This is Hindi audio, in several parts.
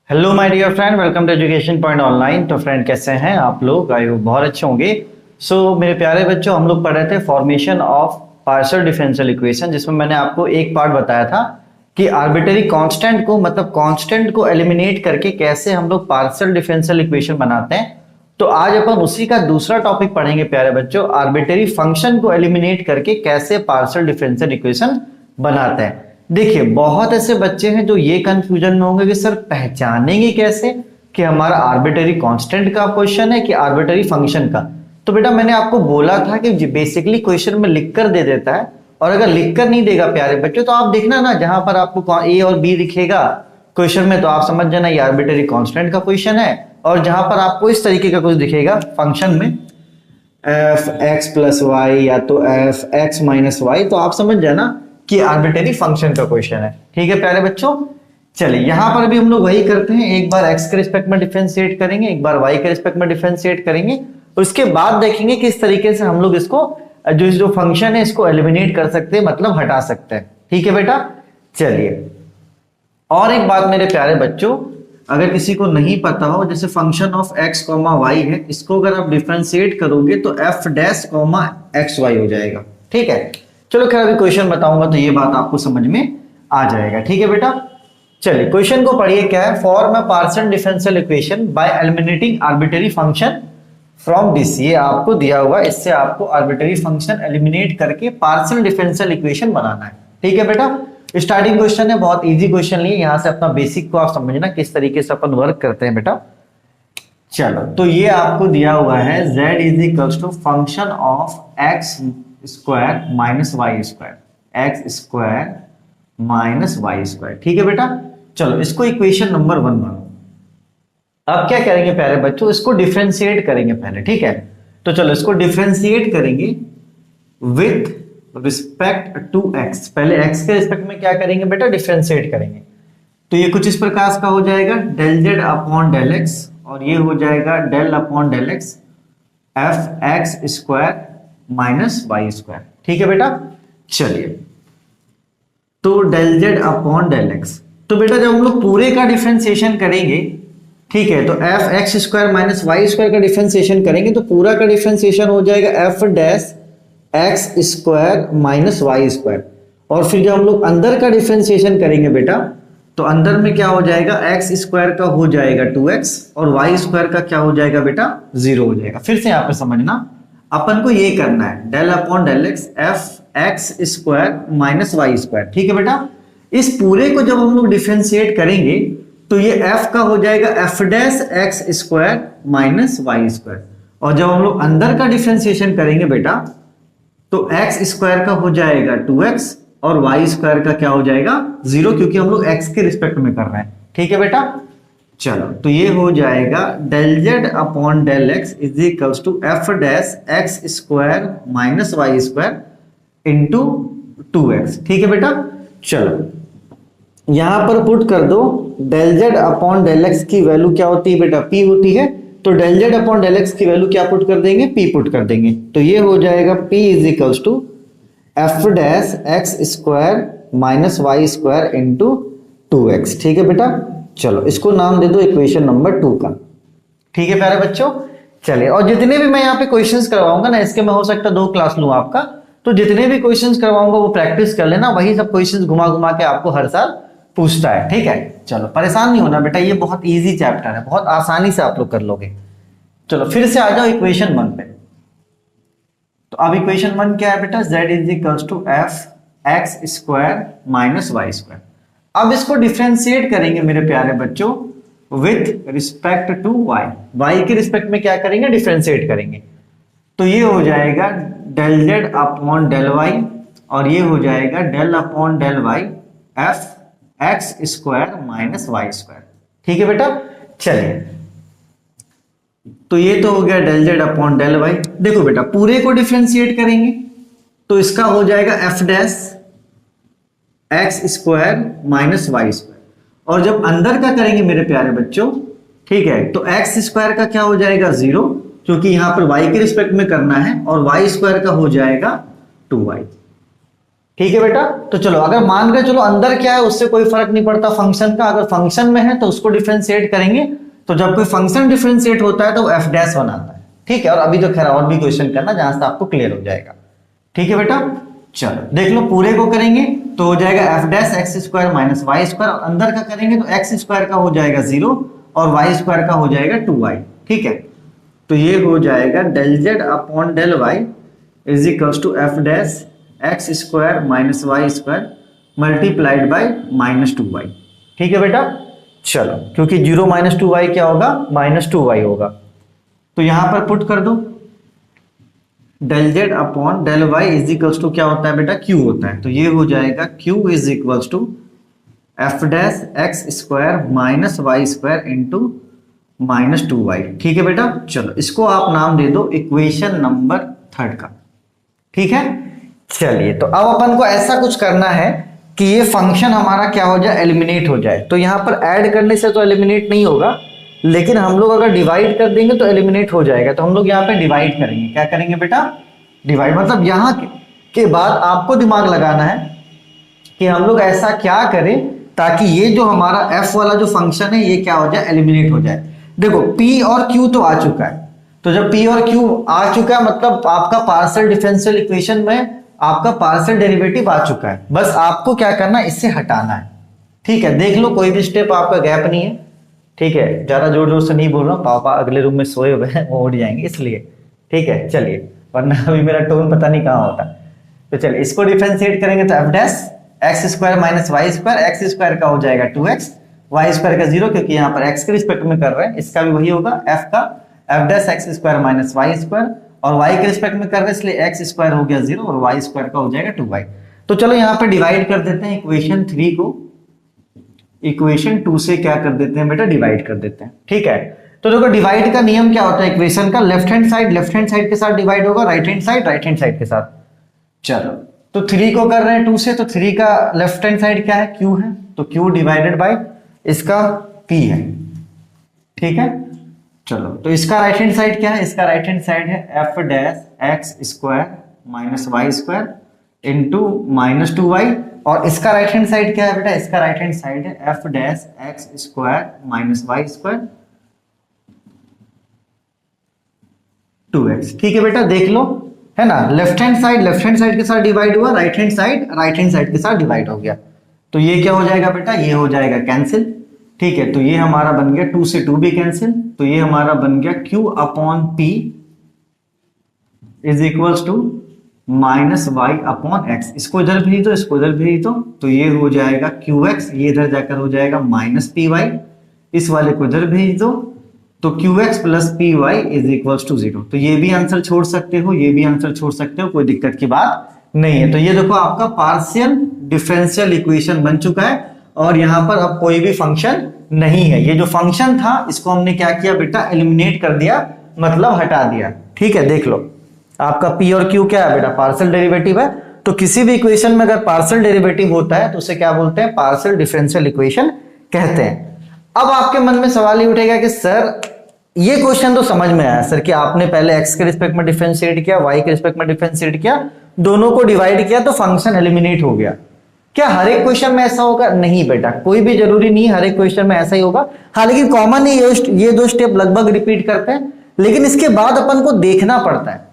Hello my dear friend, welcome to education point online. तो फ्रेंड कैसे हैं आप लोग? आई होप बहुत अच्छे होंगे। मेरे प्यारे बच्चों, हम लोग पढ़ रहे थे formation of partial differential equation, जिसमें मैंने आपको एक पार्ट बताया था कि आर्बिट्ररी कांस्टेंट को मतलब कांस्टेंट को एलिमिनेट करके कैसे हम लोग पार्शियल डिफरेंशियल इक्वेशन बनाते हैं। तो आज अपन उसी का दूसरा टॉपिक पढ़ेंगे प्यारे बच्चों, आर्बिट्ररी फंक्शन को एलिमिनेट करके कैसे पार्शियल डिफरेंशियल इक्वेशन बनाते हैं। देखिए, बहुत ऐसे बच्चे हैं जो ये कंफ्यूजन में होंगे कि सर पहचानेंगे कैसे कि हमारा आर्बिट्ररी कांस्टेंट का क्वेश्चन है कि आर्बिट्ररी फंक्शन का। तो बेटा मैंने आपको बोला था कि बेसिकली क्वेश्चन में लिखकर दे देता है, और अगर लिखकर नहीं देगा प्यारे बच्चों तो आप देखना ना, जहां पर आपको ए और बी दिखेगा क्वेश्चन में तो आप समझ जाना ये आर्बिट्ररी कांस्टेंट का क्वेश्चन है, और जहां पर आपको इस तरीके का कुछ दिखेगा फंक्शन में एफ एक्स प्लस वाई या तो एफ एक्स माइनस वाई, तो आप समझ जाना कि आर्बिट्ररी फंक्शन का क्वेश्चन है। ठीक है प्यारे बच्चों, चलिए यहां पर भी हम लोग वही करते हैं, एक बार एक्स के रिस्पेक्ट में डिफरेंशिएट करेंगे, एक बार वाई के रिस्पेक्ट में डिफरेंशिएट करेंगे, उसके बाद देखेंगे किस तरीके से हम लोग इसको जो फंक्शन है इसको एलिमिनेट कर सकते हैं, मतलब हटा सकते हैं। ठीक है बेटा, चलिए और एक बात मेरे प्यारे बच्चों, अगर किसी को नहीं पता हो, जैसे function of x comma y है, इसको अगर आप डिफरेंशिएट करोगे तो f dash comma x y हो जाएगा। ठीक है, चलो खैर अभी क्वेश्चन बताऊंगा तो ये बात आपको समझ में आ जाएगा। ठीक है बेटा, चलिए क्वेश्चन को पढ़िए। क्या है? Form a partial differential equation by eliminating arbitrary function from this. ये आपको दिया हुआ, इससे आपको आर्बिट्ररी फंक्शन एलिमिनेट करके पार्शियल डिफरेंशियल इक्वेशन बनाना है। ठीक है बेटा, स्टार्टिंग क्वेश्चन है, बहुत इजी क्वेश्चन लिए, यहां से अपना बेसिक को आप समझना किस तरीके से अपन वर्क करते हैं बेटा। चलो तो ये आपको दिया हुआ है z is equals to function of x square minus y square, x square minus y square. ठीक है बेटा, चलो इसको इक्वेशन नंबर 1 मानो। अब क्या करेंगे प्यारे बच्चों, इसको डिफरेंशिएट करेंगे पहले। ठीक है, तो चलो इसको डिफरेंशिएट करेंगे विथ रिस्पेक्ट टू एक्स। पहले एक्स के रिस्पेक्ट में क्या करेंगे बेटा, डिफरेंशिएट करेंगे। तो ये कुछ इस प्रकार का हो जाएगा del z upon del x, और ये हो जाएगा del upon del x f x square minus y square. ठीक है बेटा, चलिए तो del z upon del x, तो बेटा जब हम लोग पूरे का डिफरेंशिएशन करेंगे, ठीक है, तो f x square minus y square का डिफरेंशिएशन करेंगे तो पूरा का डिफरेंशिएशन हो जाएगा f dash x square minus y square. और फिर जब हम लोग अंदर का डिफरेंशिएशन करेंगे बेटा, तो अंदर में क्या हो जाएगा, एक्स स्क्वायर का हो जाएगा 2x और वाई स्क्वायर का क्या हो जाएगा बेटा, 0 हो जाएगा। फिर से यहाँ पे समझना, अपन को ये करना है del upon del x f x square minus y square. ठीक है बेटा, इस पूरे को जब हम लोग डिफरेंशिएट करेंगे तो ये f का हो जाएगा f dash x square minus y square, और जब हम लोग अंदर का डिफरेंशिएशन करेंगे बेटा तो एक्स स्क्वायर का हो जाएगा 2x और वाई स्क्वायर का क्या हो जाएगा 0, क्योंकि हम लोग x के रिस्पेक्ट में कर रहे हैं। ठीक है बेटा, चलो तो ये हो जाएगा del z upon del x is equals to f dash x square minus y square into 2x। ठीक है बेटा, चलो यहां पर पुट कर दो del z upon del x की वैल्यू क्या होती है बेटा, p होती है, तो del z upon del x की वैल्यू क्या पुट कर देंगे, p पुट कर देंगे। तो ये हो जाएगा p is equals to f dash x square minus y square into 2x। ठीक है बेटा, चलो इसको नाम दे दो इक्वेशन नंबर 2 का। ठीक है प्यारे बच्चों, चलिए और जितने भी मैं यहाँ पे क्वेश्चंस करवाऊंगा ना, इसके मैं हो सकता है 2 क्लास लूं आपका, तो जितने भी क्वेश्चंस करवाऊंगा वो प्रैक्टिस कर लेना, वही सब क्वेश्चंस घुमा घुमा के आपको हर साल पूछता है। ठीक है, चलो परेशान नहीं होना बेटा, ये बहुत इजी चैप्टर है, बहुत आसानी से आप लोग कर लोगे। चलो फिर से आ जाओ इक्वेशन 1 पे। तो अब इक्वेशन 1 क्या है बेटा, z is equals to f x square minus y square. अब इसको डिफरेंशिएट करेंगे मेरे प्यारे बच्चों with respect to y, y के रिस्पेक्ट में क्या करेंगे, डिफरेंशिएट करेंगे। तो ये हो जाएगा del z upon del y, और ये हो जाएगा del upon del y f x square minus y square. ठीक है बेटा, चलिए तो ये तो हो गया del z upon del y. देखो बेटा पूरे को डिफरेंशिएट करेंगे तो इसका हो जाएगा f dash x square minus y square, और जब अंदर का करेंगे मेरे प्यारे बच्चों, ठीक है, तो एक्स स्क्वायर का क्या हो जाएगा 0, क्योंकि यहां पर वाई के रिस्पेक्ट में करना है, और वाई स्क्वायर का हो जाएगा 2y। ठीक है बेटा। तो चलो अगर मान के चलो अंदर क्या है उससे कोई फर्क नहीं पड़ता फंक्शन का, अगर फंक्शन में है तो उसको डिफरेंशिएट करेंगे, तो जब कोई फंक्शन डिफरेंशिएट होता है तो एफ डैश बनाता है, ठीक है। और अभी तो खैर और भी क्वेश्चन करना जहां से आपको क्लियर हो जाएगा, ठीक है बेटा। चलो देख लो पूरे को करेंगे तो हो जाएगा f dash x square minus y square, और अंदर का करेंगे तो एक्स स्क्वायर का हो जाएगा 0 और वाई स्क्वायर का हो जाएगा 2y, ठीक है। तो ये हो जाएगा del z upon del y is equals to f dash x square minus y square multiplied by minus 2y, ठीक है बेटा। चलो क्योंकि 0 माइनस 2y क्या होगा, माइनस 2y होगा, तो यहां पर पुट कर दो del z upon del y is equals to क्या होता है बेटा, क्यू होता है। तो ये हो जाएगा q is equals to f dash x square minus y square into minus 2y, ठीक है बेटा। चलो इसको आप नाम दे दो इक्वेशन नंबर 3 का, ठीक है। चलिए तो अब अपन को ऐसा कुछ करना है कि ये फंक्शन हमारा क्या हो जाए, एलिमिनेट हो जाए। तो यहां पर ऐड करने से तो एलिमिनेट नहीं होगा, लेकिन हम लोग अगर डिवाइड कर देंगे तो एलिमिनेट हो जाएगा। तो हम लोग यहाँ पे डिवाइड करेंगे, क्या करेंगे बेटा, डिवाइड। मतलब यहाँ के बाद आपको दिमाग लगाना है कि हम लोग ऐसा क्या करें ताकि ये जो हमारा f वाला जो फंक्शन है ये क्या हो जाए, एलिमिनेट हो जाए। देखो p और q तो आ चुका है, तो जब p और q आ चुका है मतलब आपका पार्शियल डिफरेंशियल इक्वेशन में आपका पार्शियल डेरिवेटिव आ चुका है। बस आपको क्या करना है, इससे हटाना है, ठीक है। देख लो कोई भी स्टेप आपका गैप नहीं है, ठीक है। ज्यादा जोर जोर से नहीं बोल रहा हूँ, पापा अगले रूम में सोए हुए हैं वो उठ जाएंगे इसलिए, ठीक है। चलिए वरना अभी मेरा टोन पता नहीं कहाँ होता। तो चलिए इसको डिफरेंशिएट करेंगे तो f dash x square minus y square, x square का हो जाएगा 2x, वाई स्क्वायर का 0 क्योंकि यहाँ पर x के रिस्पेक्ट में कर रहे हैं, इसका भी वही होगा f का f dash x square minus y square, और y के रिस्पेक्ट में कर रहे हैं इसलिए x स्क्वायर हो गया 0 और y स्क्वायर का हो जाएगा 2y। तो चलो यहाँ पे डिवाइड कर देते हैं इक्वेशन 3 को, इक्वेशन 2 से क्या कर देते हैं बेटा, डिवाइड कर देते हैं, ठीक है। तो देखो डिवाइड का नियम क्या होता है इक्वेशन का, लेफ्ट हैंड साइड के साथ डिवाइड होगा, राइट हैंड साइड के साथ। चलो तो 3 को कर रहे हैं 2 से, तो 3 का लेफ्ट हैंड साइड क्या है, q है, तो q डिवाइडेड बाय इसका p है, ठीक है। चलो तो इसका राइट हैंड साइड क्या है, इसका राइट हैंड साइड है f dash x square minus y square into minus 2y, और इसका राइट हैंड साइड क्या है बेटा, इसका राइट हैंड साइड है f dash x square minus y square 2x, ठीक है बेटा। देख लो है ना, लेफ्ट हैंड साइड के साथ डिवाइड हुआ, राइट हैंड साइड के साथ डिवाइड हो गया। तो ये क्या हो जाएगा बेटा, ये हो जाएगा कैंसिल, ठीक है। तो ये हमारा बन गया 2 से 2 भी कैंसिल, तो ये हमारा बन गया q upon p is equals to minus y upon x. इसको इधर भेज दो, इसको इधर भेज दो, तो ये हो जाएगा qx, ये इधर जाकर हो जाएगा माइनस पी वाई, इस वाले को इधर भेज दो, तो qx plus p y is equals to 0। तो ये भी आंसर छोड़ सकते हो, ये भी आंसर छोड़ सकते हो, कोई दिक्कत की बात नहीं है। तो ये देखो आपका पार्शियल डिफरेंशियल इक्वेशन बन चुका है, और यहां पर अब कोई भी फंक्शन नहीं है। ये जो फंक्शन था इसको हमने क्या किया बेटा, एलिमिनेट कर दिया, मतलब हटा दिया, ठीक है। देख लो आपका p और q क्या है बेटा, पार्शियल डेरिवेटिव है। तो किसी भी इक्वेशन में अगर पार्शियल डेरिवेटिव होता है तो उसे क्या बोलते हैं, पार्शियल डिफरेंशियल इक्वेशन कहते हैं। अब आपके मन में सवाल ही उठेगा कि सर ये क्वेश्चन तो समझ में आया सर कि आपने पहले x के रिस्पेक्ट में डिफरेंशिएट किया, y के रिस्पेक्ट में डिफरेंशिएट किया, दोनों को डिवाइड किया तो फंक्शन एलिमिनेट हो गया। क्या हर एक क्वेश्चन में ऐसा होगा, नहीं बेटा, कोई भी जरूरी नहीं हर एक क्वेश्चन में ऐसा ही होगा। हाँ लेकिन कॉमन ये 2 स्टेप लगभग रिपीट करते हैं, लेकिन इसके बाद अपन को देखना पड़ता है।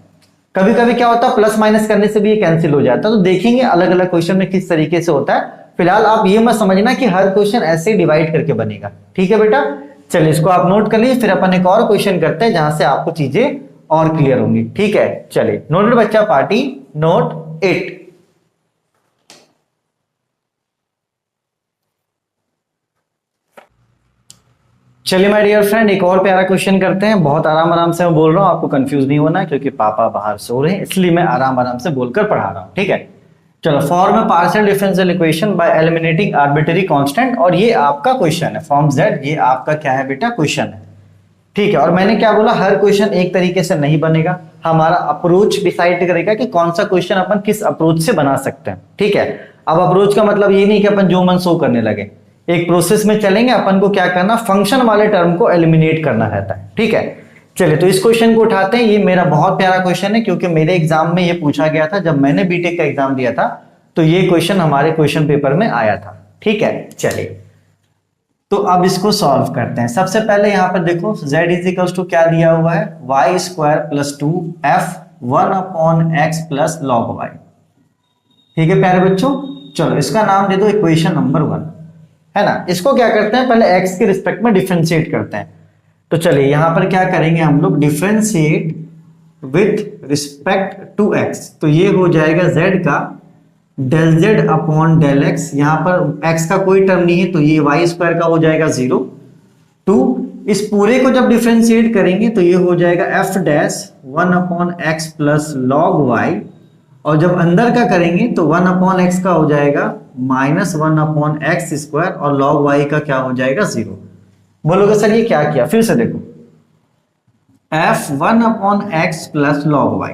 कभी कभी क्या होता है प्लस माइनस करने से भी ये कैंसिल हो जाता है। तो देखेंगे अलग अलग क्वेश्चन में किस तरीके से होता है। फिलहाल आप ये मत समझना कि हर क्वेश्चन ऐसे ही डिवाइड करके बनेगा, ठीक है बेटा। चलिए इसको आप नोट कर लीजिए, फिर अपन एक और क्वेश्चन करते हैं जहां से आपको चीजें और क्लियर होंगी, ठीक है। चलिए नोटेड बच्चा पार्टी, नोट 8। चलिए माय डियर फ्रेंड एक और प्यारा क्वेश्चन करते हैं। बहुत आराम से मैं बोल रहा हूं, आपको कंफ्यूज नहीं होना है क्योंकि पापा बाहर सो रहे हैं, इसलिए मैं आराम से बोलकर पढ़ा रहा हूं, ठीक है। चलो form a partial differential equation by eliminating arbitrary constant, और ये आपका क्वेश्चन है फॉर्म Z, ये आपका क्या है बेटा, क्वेश्चन है, ठीक है। और मैंने क्या बोला, हर क्वेश्चन एक तरीके से नहीं बनेगा, हमारा अप्रोच डिसाइड करेगा कि कौन सा क्वेश्चन अपन किस अप्रोच से बना सकते हैं, ठीक है। अब अप्रोच का मतलब ये नहीं कि अपन जो मन सो करने लगे, एक प्रोसेस में चलेंगे। अपन को क्या करना, फंक्शन वाले टर्म को एलिमिनेट करना रहता है, ठीक है। चलिए तो इस क्वेश्चन को उठाते हैं। ये मेरा बहुत प्यारा क्वेश्चन है क्योंकि मेरे एग्जाम में ये पूछा गया था, जब मैंने बीटेक का एग्जाम दिया था तो ये क्वेश्चन हमारे क्वेश्चन पेपर में आया था। ठीक है, चलिए तो अब इसको सॉल्व करते हैं। सबसे पहले यहाँ पर देखो z इज इक्वल्स टू क्या दिया हुआ है, y square plus 2f 1/x plus log y। ठीक है प्यारे बच्चों, चलो इसका नाम दे दो इक्वेशन नंबर 1, है ना। इसको क्या करते हैं, पहले x के रिस्पेक्ट में डिफरेंशिएट करते हैं। तो चलिए यहां पर क्या करेंगे हम लोग, differentiate with respect to x। तो ये हो जाएगा z का del z upon del x, यहां पर x का कोई टर्म नहीं है तो ये y स्क्वायर का हो जाएगा 0 टू, इस पूरे को जब डिफरेंशिएट करेंगे तो ये हो जाएगा f dash 1/x plus log y, और जब अंदर का करेंगे तो 1/x का हो जाएगा माइनस 1/x स्क्वायर, और लॉग y का क्या हो जाएगा 0। बोलोगे सर ये क्या किया, फिर से देखो f 1/x plus log y।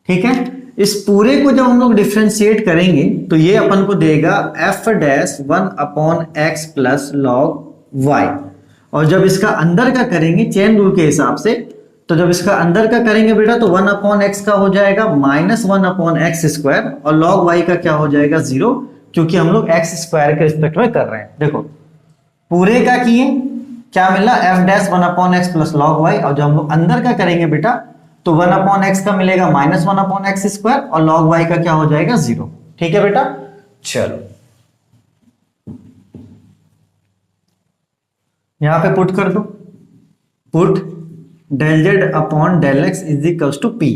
ठीक है, इस पूरे को जब हम लोग डिफरेंशिएट करेंगे तो ये अपन को देगा f dash 1/x plus log y, और जब इसका अंदर का करेंगे चेन रूल के हिसाब से, तो जब इसका अंदर का करेंगे बेटा तो 1/x का हो जाएगा माइनस 1/x स्क्वायर, और लॉग y का क्या हो जाएगा 0, क्योंकि हम लोग x स्क्वायर के रिस्पेक्ट में कर रहे हैं। देखो पूरे का किए क्या मिला, f dash 1/x plus log y, और जब हम लोग अंदर का करेंगे बेटा तो 1/x का मिलेगा माइनस 1/x स्क्वायर, और लॉग y का क्या हो जाएगा 0। ठीक है बेटा, चलो यहां पे पुट कर दो, put del z upon del x is equals to p।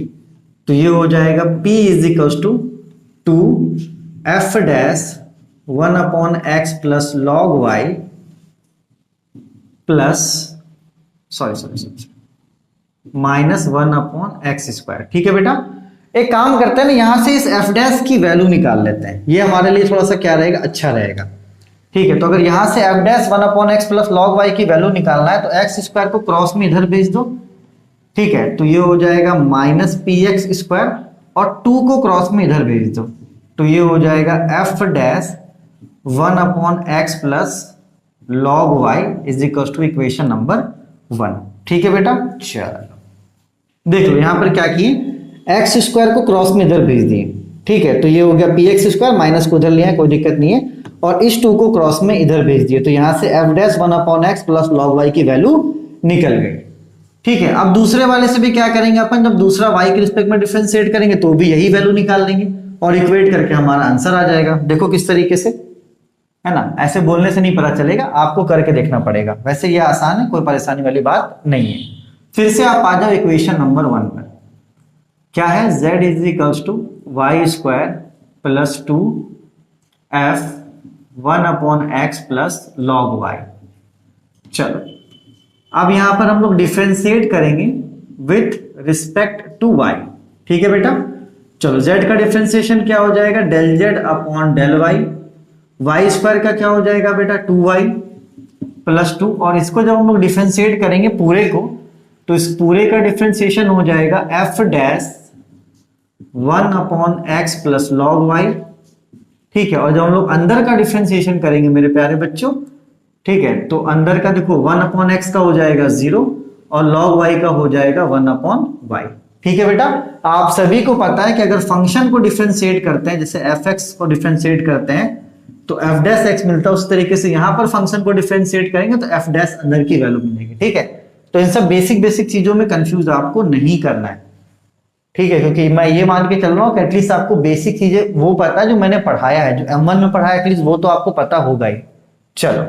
तो ये हो जाएगा p is equals to 2f dash 1/x plus log y plus sorry minus 1/x square. ठीक है बेटा, एक काम करते हैं ना, यहां से इस f डैश की वैल्यू निकाल लेते हैं, ये हमारे लिए थोड़ा सा क्या रहेगा, अच्छा रहेगा। ठीक है, तो अगर यहां से f dash 1/x plus log y की वैल्यू निकालना है तो x स्क्वायर को क्रॉस में इधर भेज दो। ठीक है, तो ये हो जाएगा माइनस px स्क्वायर, और 2 को क्रॉस में इधर भेज दो, तो ये हो जाएगा f dash 1/x plus log y is equal to equation number 1। ठीक है बेटा, चलो देख लो यहां पर क्या किए, x स्क्वायर को क्रॉस में इधर भेज दिए। ठीक है, तो ये हो गया px स्क्वायर, माइनस को उधर लिया है कोई दिक्कत नहीं है, और इस 2 को क्रॉस में इधर भेज दिए, तो यहां से f dash 1/x plus log y की वैल्यू निकल गई। ठीक है, अब दूसरे वाले से भी क्या करेंगे अपन, जब दूसरा y के रिस्पेक्ट में डिफरेंशिएट करेंगे तो भी यही वैल्यू निकाल लेंगे और इक्वेट करके हमारा आंसर आ जाएगा। देखो किस तरीके से, है ना, ऐसे बोलने से नहीं पता चलेगा, आपको करके देखना पड़ेगा। वैसे ये आसान है, कोई परेशानी वाली बात नहीं है। फिर से आप आ जाओ इक्वेशन नंबर 1 पर, क्या है, z is equals to y square plus 2f 1/x plus log y। चलो अब यहां पर हम लोग डिफरेंशिएट करेंगे विथ रिस्पेक्ट टू y। ठीक है बेटा, चलो z का डिफरेंशिएशन क्या हो जाएगा, del z upon del y, y square का क्या हो जाएगा बेटा 2y प्लस 2, और इसको जब हम लोग डिफरेंशिएट करेंगे पूरे को तो इस पूरे का डिफरेंशिएशन हो जाएगा f dash 1/x plus log y। ठीक है, और जब हम लोग अंदर का डिफरेंशिएशन करेंगे मेरे प्यारे बच्चों, ठीक है, तो अंदर का देखो 1/x का हो जाएगा 0, और log y का हो जाएगा 1/y। ठीक है बेटा, आप सभी को पता है कि अगर फंक्शन को डिफरेंशिएट करते हैं, जैसे fx को डिफरेंशिएट करते हैं तो f डैश x मिलता है, उस तरीके से यहां पर फंक्शन को डिफरेंशिएट करेंगे तो f डैश अंदर की वैल्यू मिलेगी। ठीक है, तो इन सब बेसिक चीजों में कंफ्यूज आपको नहीं करना है। ठीक है, क्योंकि मैं ये मान के चल रहा हूं कि एटलीस्ट आपको बेसिक चीजें वो पता है जो मैंने पढ़ाया है, जो M1 में पढ़ाया एटलीस्ट वो तो आपको पता होगा ही। चलो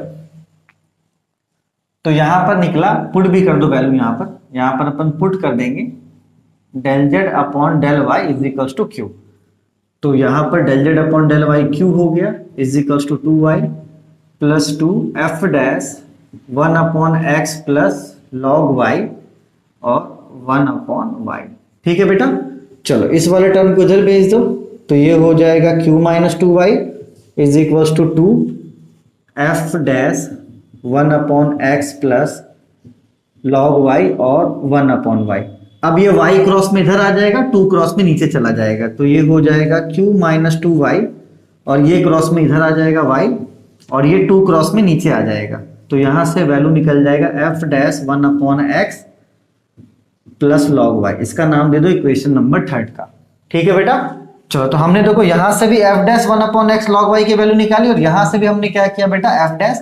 तो यहां पर निकला, पुट भी कर दो वैल्यू, यहां पर अपन पुट कर देंगे del z upon del y is equal to q. तो यहां पर del z upon del y q हो गया is equal to 2y plus 2f dash 1/x plus log y और 1/y। ठीक है बेटा, चलो इस वाले टर्म को इधर भेज दो, तो ये हो जाएगा q minus 2y is equal to 2f dash 1/x plus log y और 1/y। अब ये y क्रॉस में इधर आ जाएगा, 2 क्रॉस में नीचे चला जाएगा, तो ये हो जाएगा q माइनस 2y, और ये क्रॉस में इधर आ जाएगा y, और ये 2 क्रॉस में नीचे आ जाएगा, तो यहां से वैल्यू निकल जाएगा f dash 1/x plus log y। इसका नाम दे दो इक्वेशन नंबर 3 का। ठीक है बेटा, चलो तो हमने देखो यहां से भी f dash one upon x log y की वैल्यू निकाली और यहां से भी हमने क्या किया बेटा f dash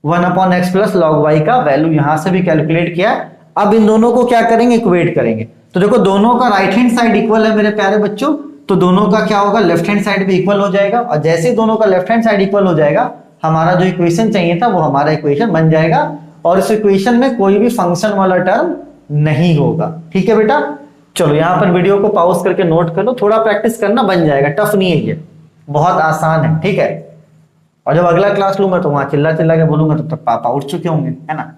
one upon x plus log y का वैल्यू यहां से भी कैलकुलेट किया। अब इन दोनों को क्या करेंगे, इक्वेट करेंगे। तो देखो दोनों का राइट हैंड साइड इक्वल है मेरे प्यारे बच्चों, तो दोनों का क्या होगा, लेफ्ट हैंड साइड भी इक्वल हो जाएगा। और जैसे दोनों का लेफ्ट हैंड साइड इक्वल हो जाएगा, हमारा जो इक्वेशन चाहिए था वो हमारा इक्वेशन बन जाएगा और इस इक्वेशन में कोई भी फंक्शन वाला टर्म नहीं होगा। ठीक है बेटा, चलो यहां पर वीडियो को पॉज करके नोट कर लो, थोड़ा प्रैक्टिस करना, बन जाएगा, टफ नहीं है ये, बहुत आसान है। ठीक है, और जब अगला क्लास लूंगा तो वहां चिल्ला चिल्ला के बोलूंगा तब तक पापा उठ चुके होंगे, है ना।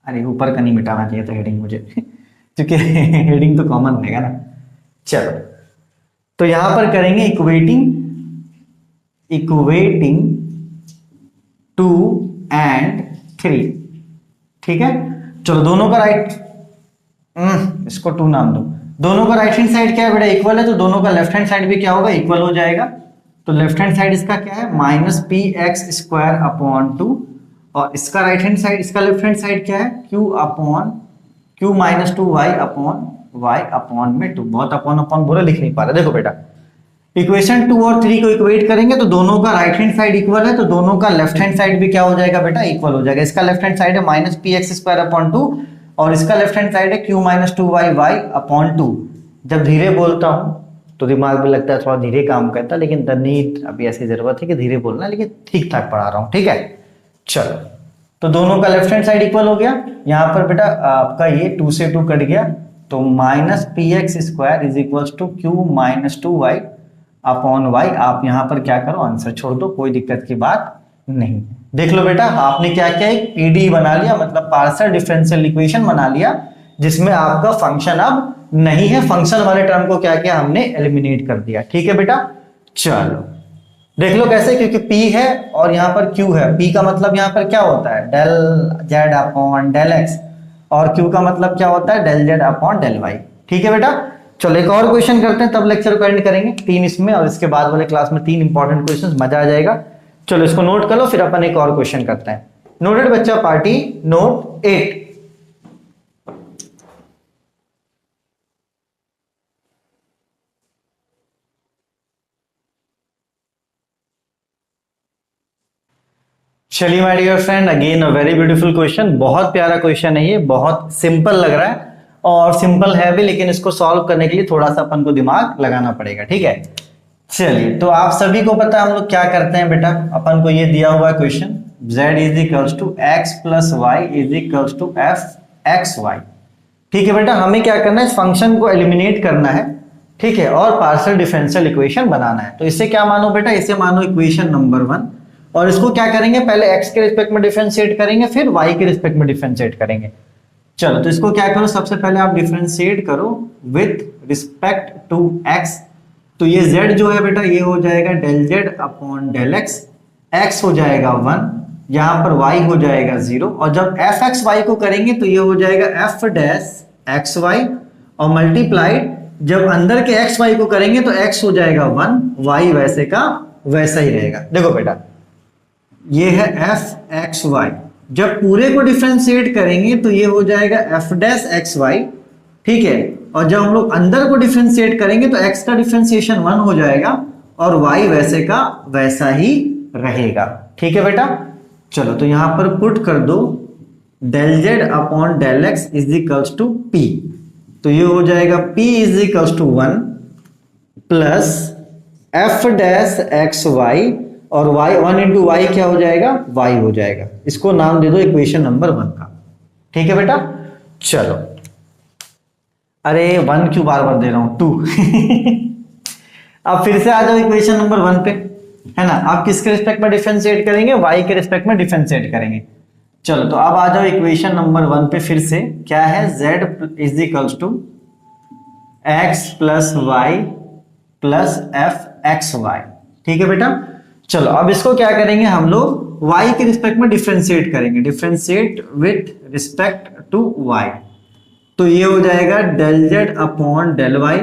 अरे ऊपर का नहीं मिटाना चाहिए था हेडिंग मुझे क्योंकि हेडिंग तो कॉमन रहेगा ना। चलो तो यहां पर करेंगे इक्वेटिंग 2 and 3। ठीक है, चलो दोनों का राइट इसको 2 नाम दो। दोनों का राइट हैंड साइड क्या है बेटा, इक्वल है, तो दोनों का लेफ्ट हैंड साइड भी क्या होगा, इक्वल हो जाएगा। तो लेफ्ट हैंड साइड इसका क्या है, minus p x square upon 2, और इसका राइट हैंड साइड, इसका लेफ्ट हैंड साइड क्या है, क्यू माइनस 2 वाई अपॉन में 2। बहुत अपॉन बोले, लिख नहीं पा रहा। देखो बेटा इक्वेशन 2 और 3 को इक्वेट करेंगे तो दोनों का राइट हैंड साइड इक्वल है, तो दोनों का लेफ्ट हैंड साइड भी क्या हो जाएगा बेटा, इक्वल हो जाएगा। इसका लेफ्ट हैंड साइड है minus p x square upon 2 और इसका लेफ्ट हैंड साइड है क्यू माइनस 2 वाई अपॉन 2। जब धीरे बोलता हूं तो दिमाग में लगता है थोड़ा धीरे काम करता है, लेकिन नीट अभी ऐसी जरूरत है कि धीरे बोलना, लेकिन ठीक ठाक पढ़ा रहा हूं। ठीक है, चलो तो दोनों का लेफ्ट हैंड साइड इक्वल हो गया। यहां पर बेटा आपका ये 2 से 2 कट गया, तो minus p x square is equal to q minus 2 y upon y. आप यहां पर क्या करो, आंसर छोड़ दो, कोई दिक्कत की बात नहीं। देख लो बेटा आपने क्या किया, एक पीडी बना लिया, मतलब पार्शियल डिफरेंशियल इक्वेशन बना लिया, जिसमें आपका फंक्शन अब नहीं है। फंक्शन वाले टर्म को क्या किया, हमने एलिमिनेट कर दिया। ठीक है बेटा, चलो देख लो कैसे, क्योंकि P है और यहाँ पर Q है। P का मतलब यहाँ पर क्या होता है, del z upon del x, और Q का मतलब क्या होता है, del z upon del y. ठीक है बेटा, चलो एक और क्वेश्चन करते हैं, तब लेक्चर को एंड करेंगे। 3 इसमें और इसके बाद वाले क्लास में 3 इंपॉर्टेंट क्वेश्चन, मजा आ जाएगा। चलो इसको नोट कर लो, फिर अपन एक और क्वेश्चन करते हैं। नोटेड बच्चा पार्टी, नोट 8। चलिए my dear friend, again a very beautiful question. बहुत प्यारा क्वेश्चन है ये, बहुत सिंपल लग रहा है और सिंपल है भी, लेकिन इसको सॉल्व करने के लिए थोड़ा सा अपन को दिमाग लगाना पड़ेगा। ठीक है, चलिए तो आप सभी को पता है हम लोग क्या करते हैं बेटा, अपन को ये दिया हुआ question z is equals to x plus y is equals to f x y. ठीक है बेटा, हमें क्या करना है, इस फंक्शन को एलिमिनेट करना है। ठीक है, और पार्शियल डिफरेंशियल इक्वेशन बनाना है। तो इसे क्या मानो बेटा, इसे मानो इक्वेशन नंबर 1, और इसको क्या करेंगे, पहले x के रिस्पेक्ट में डिफरेंशिएट करेंगे, फिर y के रिस्पेक्ट में डिफरेंशिएट करेंगे। चलो तो इसको क्या करो, सबसे पहले आप डिफरेंशिएट करो विथ रिस्पेक्ट टू x। तो ये z जो है बेटा, ये हो जाएगा del z upon del x, x हो जाएगा 1, यहां पर y हो जाएगा 0, और जब एफ एक्स वाई को करेंगे तो ये हो जाएगा एफ डैश एक्स वाई, और मल्टीप्लाइड जब अंदर के एक्स वाई को करेंगे तो x हो जाएगा 1, y वैसे का वैसा ही रहेगा। देखो बेटा ये है एफ एक्स वाई, जब पूरे को डिफरेंशिएट करेंगे तो ये हो जाएगा एफ डैश एक्स वाई। ठीक है, और जब हम लोग अंदर को डिफरेंशिएट करेंगे तो x का डिफरेंशिएशन 1 हो जाएगा और y वैसे का वैसा ही रहेगा। ठीक है बेटा, चलो तो यहां पर पुट कर दो del z upon del x is equals to p. तो ये हो जाएगा p is equals to 1 plus f dash x y, और y 1 इंटू वाई क्या हो जाएगा, y हो जाएगा। इसको नाम दे दो इक्वेशन नंबर 1 का। ठीक है बेटा, चलो अरे 1 क्यों बार बार दे रहा हूं, 2 अब फिर से आ जाओ इक्वेशन नंबर 1 पे, है ना। आप किसके रिस्पेक्ट में डिफरेंशिएट करेंगे, y के रिस्पेक्ट में डिफरेंशिएट करेंगे। चलो तो अब आ जाओ इक्वेशन नंबर 1 पे, फिर से क्या है, z is equals to x plus y plus f x y. ठीक है बेटा, चलो अब इसको क्या करेंगे, हम लोग y के रिस्पेक्ट में डिफरेंशिएट करेंगे, differentiate with respect to y। तो ये हो जाएगा del z upon del y,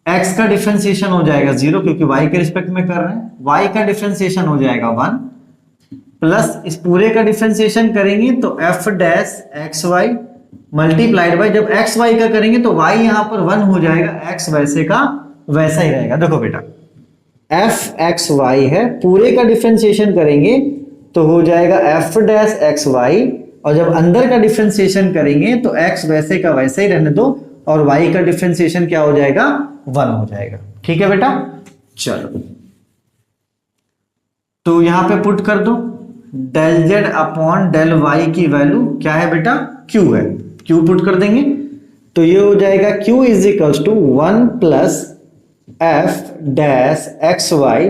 x का डिफरेंशिएशन हो जाएगा 0 क्योंकि y के रिस्पेक्ट में कर रहे हैं, y का डिफरेंशिएशन हो जाएगा 1, प्लस इस पूरे का डिफरेंशिएशन करेंगे तो f dash x y multiplied by, जब एक्स वाई का करेंगे तो y यहां पर 1 हो जाएगा, x वैसे का वैसा ही रहेगा। देखो बेटा एफ एक्स वाई है, पूरे का डिफरेंशिएशन करेंगे तो हो जाएगा एफ डैश एक्स वाई, और जब अंदर का डिफरेंशिएशन करेंगे तो एक्स वैसे का वैसे ही रहने दो और वाई का डिफरेंशिएशन क्या हो जाएगा, 1 हो जाएगा। ठीक है बेटा, चलो तो यहां पे पुट कर दो del z upon del y की वैल्यू क्या है बेटा, क्यू है, क्यू पुट कर देंगे तो ये हो जाएगा q is equals to 1 plus f dash x y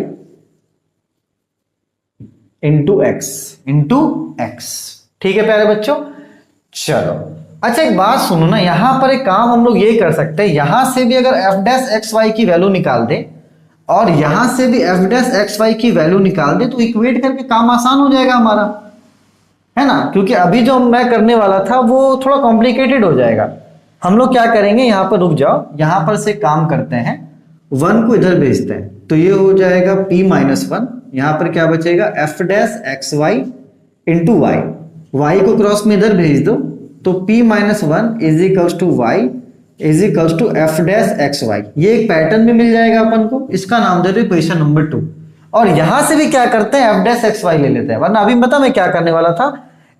into x. ठीक है प्यारे बच्चों, चलो अच्छा एक बात सुनो ना, यहां पर एक काम हम लोग ये कर सकते हैं, यहां से भी अगर एफ डैश एक्स वाई की वैल्यू निकाल दे और यहां से भी एफ डैश एक्स वाई की वैल्यू निकाल दे तो इक्वेट करके काम आसान हो जाएगा हमारा, है ना। क्योंकि अभी जो मैं करने वाला था वो थोड़ा कॉम्प्लिकेटेड हो जाएगा। हम लोग क्या करेंगे, यहां पर रुक जाओ, यहां पर से काम करते हैं, 1 को इधर भेजते हैं तो ये हो जाएगा p माइनस 1, यहां पर क्या बचेगा f dash x y into y, y को क्रॉस में इधर भेज दो तो p minus 1 is equals to y is equals to f dash x y. ये एक पैटर्न भी मिल जाएगा अपन को, इसका नाम दे दो इक्वेशन नंबर 2। और यहां से भी क्या करते हैं, एफ डैश एक्स वाई ले लेते हैं, वरना अभी पता मैं क्या करने वाला था,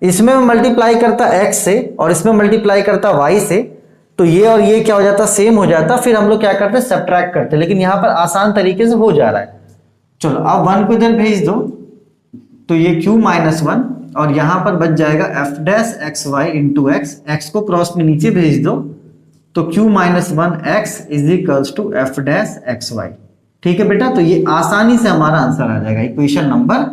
इसमें मैं मल्टीप्लाई करता x से और इसमें मल्टीप्लाई करता y से, तो ये और ये क्या हो जाता, सेम हो जाता, फिर हम लोग क्या करते हैं सब्ट्रैक्ट करते, लेकिन यहां पर आसान तरीके से हो जा रहा है। चलो अब 1 को इधर भेज दो तो ये q माइनस 1 और यहां पर बच जाएगा f dash x y into x, x को क्रॉस में नीचे भेज दो तो q minus 1 x is equals to f dash x y. ठीक है बेटा, तो ये आसानी से हमारा आंसर आ जाएगा, इक्वेशन नंबर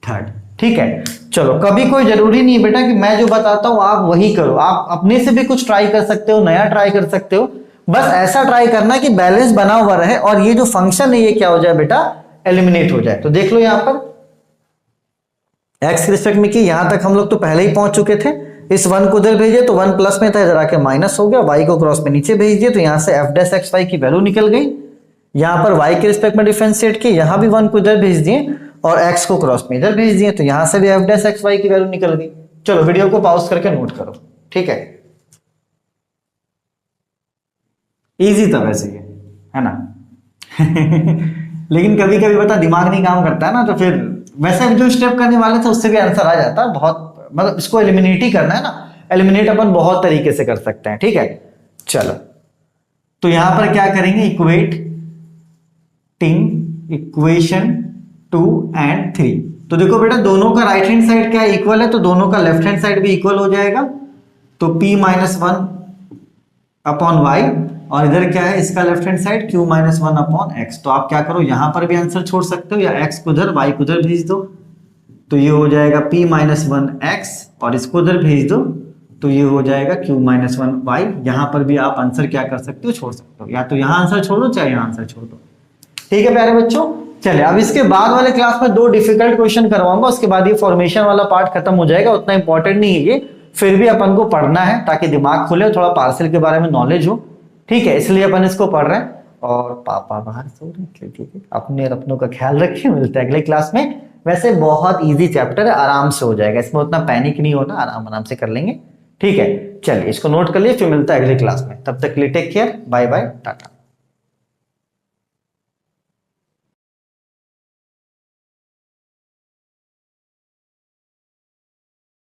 3। ठीक है, चलो कभी कोई जरूरी नहीं है बेटा कि मैं जो बताता हूं आप वही करो, आप अपने से भी कुछ ट्राई कर सकते हो, नया ट्राई कर सकते हो, बस ऐसा ट्राई करना कि बैलेंस बना हुआ रहे और ये जो फंक्शन है ये क्या हो जाए बेटा, एलिमिनेट हो जाए। तो देख लो यहां पर एक्स के रिस्पेक्ट में कि यहां तक हम लोग तो पहले ही पहुंच चुके थे, इस 1 को उधर भेजे तो 1 प्लस में था, इधर आके माइनस हो गया, y को क्रॉस में नीचे भेज दिए तो यहां से एफ डैश एक्स वाई की वैल्यू निकल गई, यहां पर y के रिस्पेक्ट में डिफरेंशिएट किए, यहां भी 1 को इधर भेज दिए और x को क्रॉस में इधर भेज दिए तो यहां से भी एफ डैश एक्स वाई की वैल्यू निकल गई। चलो वीडियो को पॉज करके नोट करो। ठीक है, इजी था वैसे ये, है ना लेकिन कभी कभी बता दिमाग नहीं काम करता है ना, तो फिर वैसे जो स्टेप करने वाले थे उससे भी आंसर आ जाता, बहुत मतलब इसको एलिमिनेट ही करना है ना, एलिमिनेट अपन बहुत तरीके से कर सकते हैं। ठीक है, चलो तो यहां पर क्या करेंगे, इक्वेशन 2 एंड 3। तो देखो बेटा दोनों का राइट हैंड साइड क्या इक्वल है, तो दोनों का लेफ्ट हैंड साइड भी इक्वल हो जाएगा, तो p माइनस 1 अपॉन वाई, और इधर क्या है इसका left hand side q minus 1 upon x. तो आप क्या करो, यहां पर भी आंसर छोड़ सकते हो या x को उधर y को उधर भेज दो तो ये हो जाएगा p माइनस 1 एक्स, और इसको उधर भेज दो तो ये हो जाएगा q माइनस 1 वाई। यहां पर भी आप आंसर क्या कर सकते हो, छोड़ सकते हो, या तो यहां आंसर छोड़ो चाहे यहां आंसर छोड़ दो। ठीक है प्यारे बच्चों, चलिए अब इसके बाद वाले क्लास में 2 डिफिकल्ट क्वेश्चन करवाऊंगा, उसके बाद ये फॉर्मेशन वाला पार्ट खत्म हो जाएगा, उतना इंपॉर्टेंट नहीं है ये, फिर भी अपन को पढ़ना है ताकि दिमाग खुले, थोड़ा पार्सल के बारे में नॉलेज हो। ठीक है, इसलिए अपन इसको पढ़ रहे हैं, और पापा बाहर सो रहे हैं। ठीक है, अपने और अपनों का ख्याल रखिए, मिलते हैं अगले क्लास में। वैसे बहुत इजी चैप्टर है, आराम से हो जाएगा, इसमें उतना पैनिक नहीं होना, आराम आराम से कर लेंगे। ठीक है, चलिए इसको नोट कर लिए, फिर मिलता है अगली क्लास में, तब तक के लिए take care, bye bye, Tata.